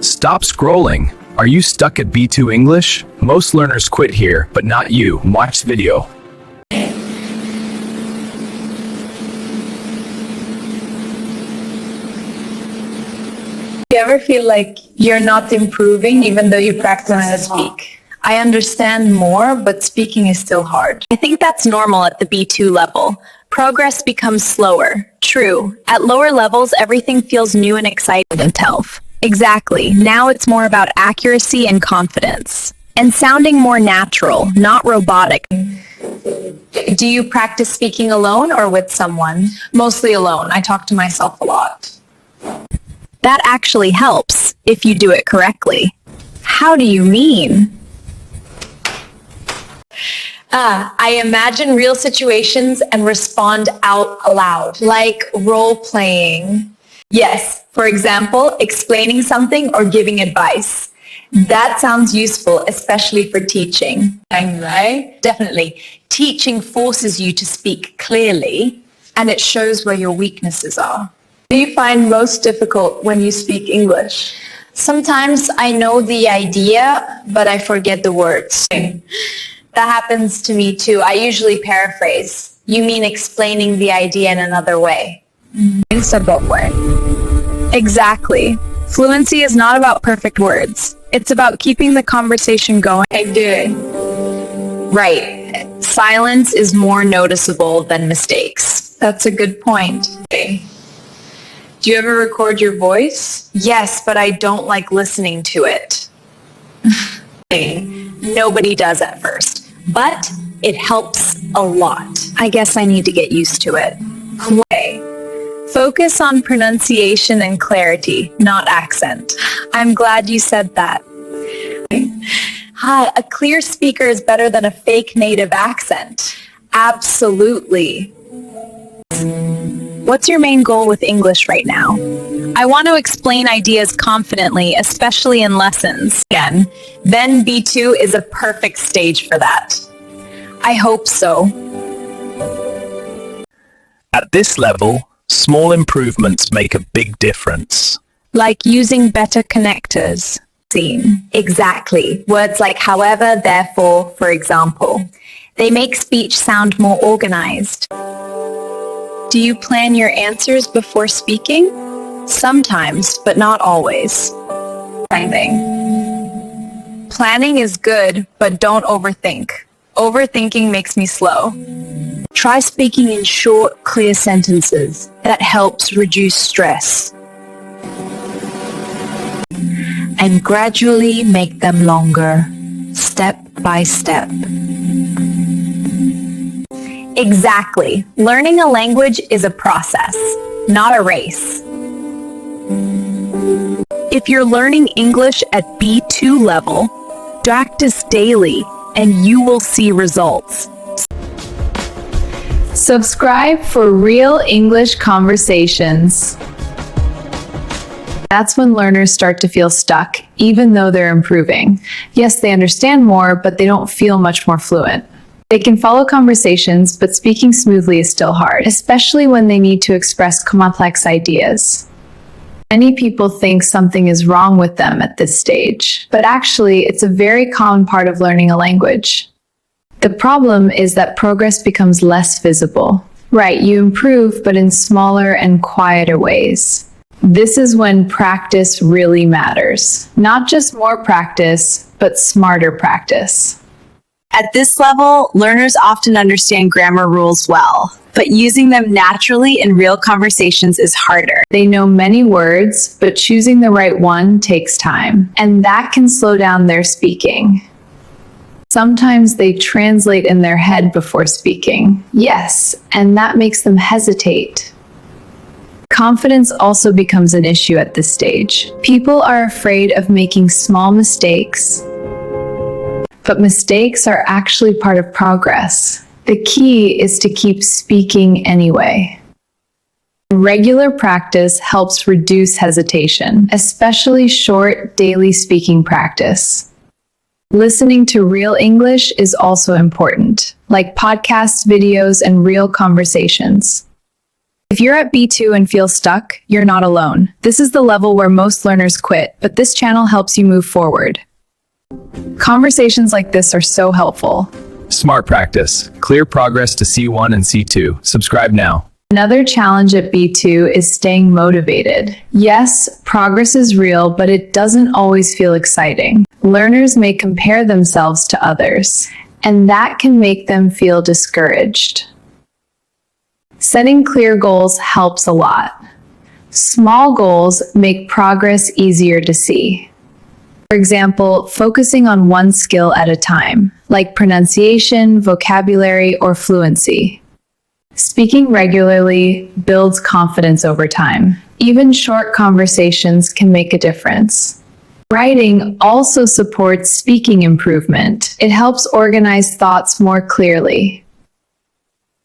Stop scrolling. Are you stuck at B2 English? Most learners quit here, but not you. Watch the video. Do you ever feel like you're not improving even though you practice to speak? I understand more, but speaking is still hard. I think that's normal at the B2 level. Progress becomes slower. True. At lower levels, everything feels new and exciting and tough. Exactly. Now it's more about accuracy and confidence. And sounding more natural, not robotic. Do you practice speaking alone or with someone? Mostly alone. I talk to myself a lot. That actually helps, if you do it correctly. How do you mean? I imagine real situations and respond out aloud, like role-playing. Yes, for example, explaining something or giving advice. That sounds useful, especially for teaching. Right? Definitely. Teaching forces you to speak clearly, and it shows where your weaknesses are. What do you find most difficult when you speak English? Sometimes I know the idea, but I forget the words. That happens to me too. I usually paraphrase. You mean explaining the idea in another way? It's a both way. Exactly. Fluency is not about perfect words. It's about keeping the conversation going. I do it. Right. Silence is more noticeable than mistakes. That's a good point. Do you ever record your voice? Yes, but I don't like listening to it. Nobody does at first, but it helps a lot. I guess I need to get used to it. Focus on pronunciation and clarity, not accent. I'm glad you said that. A clear speaker is better than a fake native accent. Absolutely. What's your main goal with English right now? I want to explain ideas confidently, especially in lessons. Again, then B2 is a perfect stage for that. I hope so. At this level, small improvements make a big difference. Like using better connectors. Exactly. Words like however, therefore, for example. They make speech sound more organized. Do you plan your answers before speaking? Sometimes, but not always. Planning is good, but don't overthink. Overthinking makes me slow. Try speaking in short, clear sentences. That helps reduce stress. And gradually make them longer, step by step. Exactly. Learning a language is a process, not a race. If you're learning English at B2 level, practice daily and you will see results. Subscribe for real English conversations. That's when learners start to feel stuck, even though they're improving. Yes, they understand more, but they don't feel much more fluent. They can follow conversations, but speaking smoothly is still hard, especially when they need to express complex ideas. Many people think something is wrong with them at this stage, but actually, it's a very common part of learning a language. The problem is that progress becomes less visible. Right, you improve, but in smaller and quieter ways. This is when practice really matters. Not just more practice, but smarter practice. At this level, learners often understand grammar rules well, but using them naturally in real conversations is harder. They know many words, but choosing the right one takes time, and that can slow down their speaking. Sometimes they translate in their head before speaking. Yes, and that makes them hesitate. Confidence also becomes an issue at this stage. People are afraid of making small mistakes, but mistakes are actually part of progress. The key is to keep speaking anyway. Regular practice helps reduce hesitation, especially short daily speaking practice. Listening to real English is also important, like podcasts, videos, and real conversations. If you're at B2 and feel stuck, you're not alone. This is the level where most learners quit, but this channel helps you move forward. Conversations like this are so helpful. Smart practice. Clear progress to C1 and C2. Subscribe now. Another challenge at B2 is staying motivated. Yes, progress is real, but it doesn't always feel exciting. Learners may compare themselves to others, and that can make them feel discouraged. Setting clear goals helps a lot. Small goals make progress easier to see. For example, focusing on one skill at a time, like pronunciation, vocabulary, or fluency. Speaking regularly builds confidence over time. Even short conversations can make a difference. Writing also supports speaking improvement. It helps organize thoughts more clearly.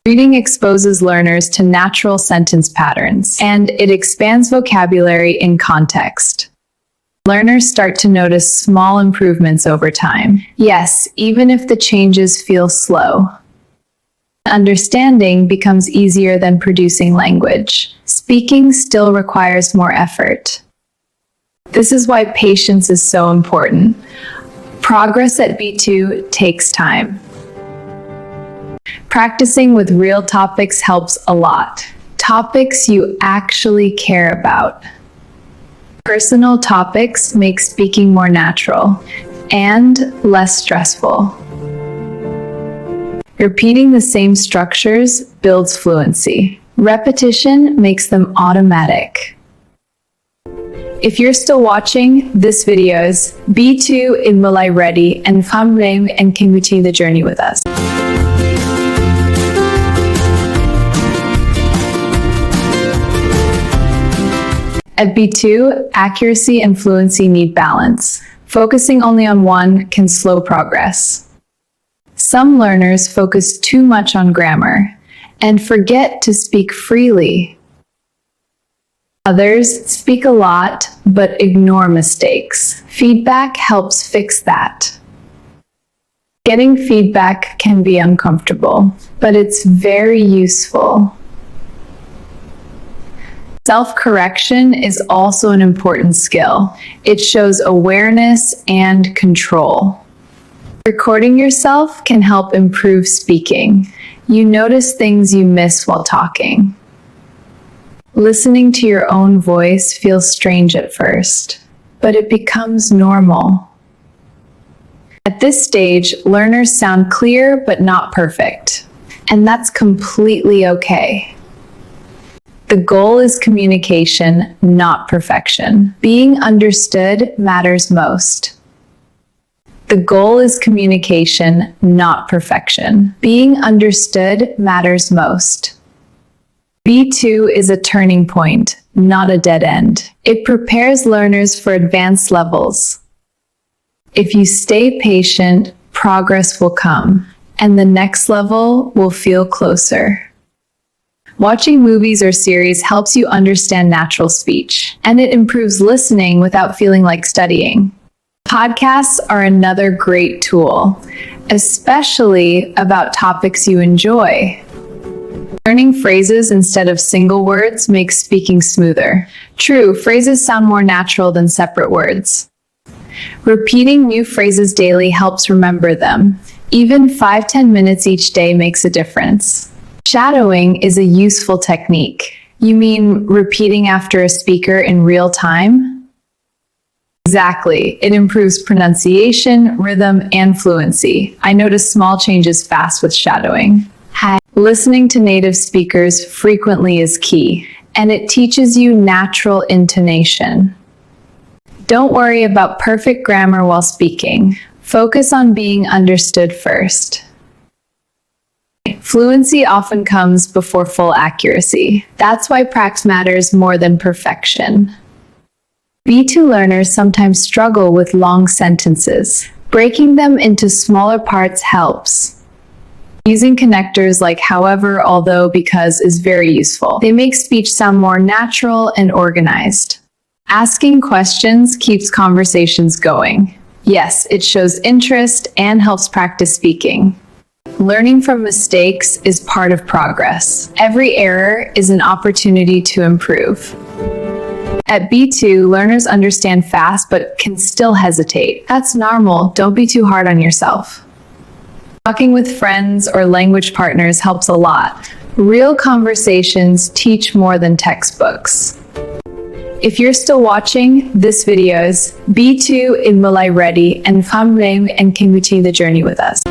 Reading exposes learners to natural sentence patterns, and it expands vocabulary in context. Learners start to notice small improvements over time. Yes, even if the changes feel slow. Understanding becomes easier than producing language. Speaking still requires more effort. This is why patience is so important. Progress at B2 takes time. Practicing with real topics helps a lot. Topics you actually care about. Personal topics make speaking more natural and less stressful. Repeating the same structures builds fluency. Repetition makes them automatic. If you're still watching, this video is B2 in Malay ready and famrame and can continue the journey with us. At B2, accuracy and fluency need balance. Focusing only on one can slow progress. Some learners focus too much on grammar and forget to speak freely. Others speak a lot but ignore mistakes. Feedback helps fix that. Getting feedback can be uncomfortable, but it's very useful. Self-correction is also an important skill. It shows awareness and control. Recording yourself can help improve speaking. You notice things you miss while talking. Listening to your own voice feels strange at first, but it becomes normal. At this stage, learners sound clear but not perfect, and that's completely okay. The goal is communication, not perfection. Being understood matters most. The goal is communication, not perfection. Being understood matters most. B2 is a turning point, not a dead end. It prepares learners for advanced levels. If you stay patient, progress will come, and the next level will feel closer. Watching movies or series helps you understand natural speech, and it improves listening without feeling like studying. Podcasts are another great tool, especially about topics you enjoy. Learning phrases instead of single words makes speaking smoother. True, phrases sound more natural than separate words. Repeating new phrases daily helps remember them. Even 5-10 minutes each day makes a difference. Shadowing is a useful technique. You mean repeating after a speaker in real time? Exactly. It improves pronunciation, rhythm, and fluency. I notice small changes fast with shadowing. Listening to native speakers frequently is key, and it teaches you natural intonation. Don't worry about perfect grammar while speaking. Focus on being understood first. Fluency often comes before full accuracy. That's why practice matters more than perfection. B2 learners sometimes struggle with long sentences. Breaking them into smaller parts helps. Using connectors like however, although, because is very useful. They make speech sound more natural and organized. Asking questions keeps conversations going. Yes, it shows interest and helps practice speaking. Learning from mistakes is part of progress. Every error is an opportunity to improve. At B2, learners understand fast but can still hesitate. That's normal. Don't be too hard on yourself. Talking with friends or language partners helps a lot. Real conversations teach more than textbooks. If you're still watching, this video is B2 in Malay ready and Famrame and can continue the journey with us.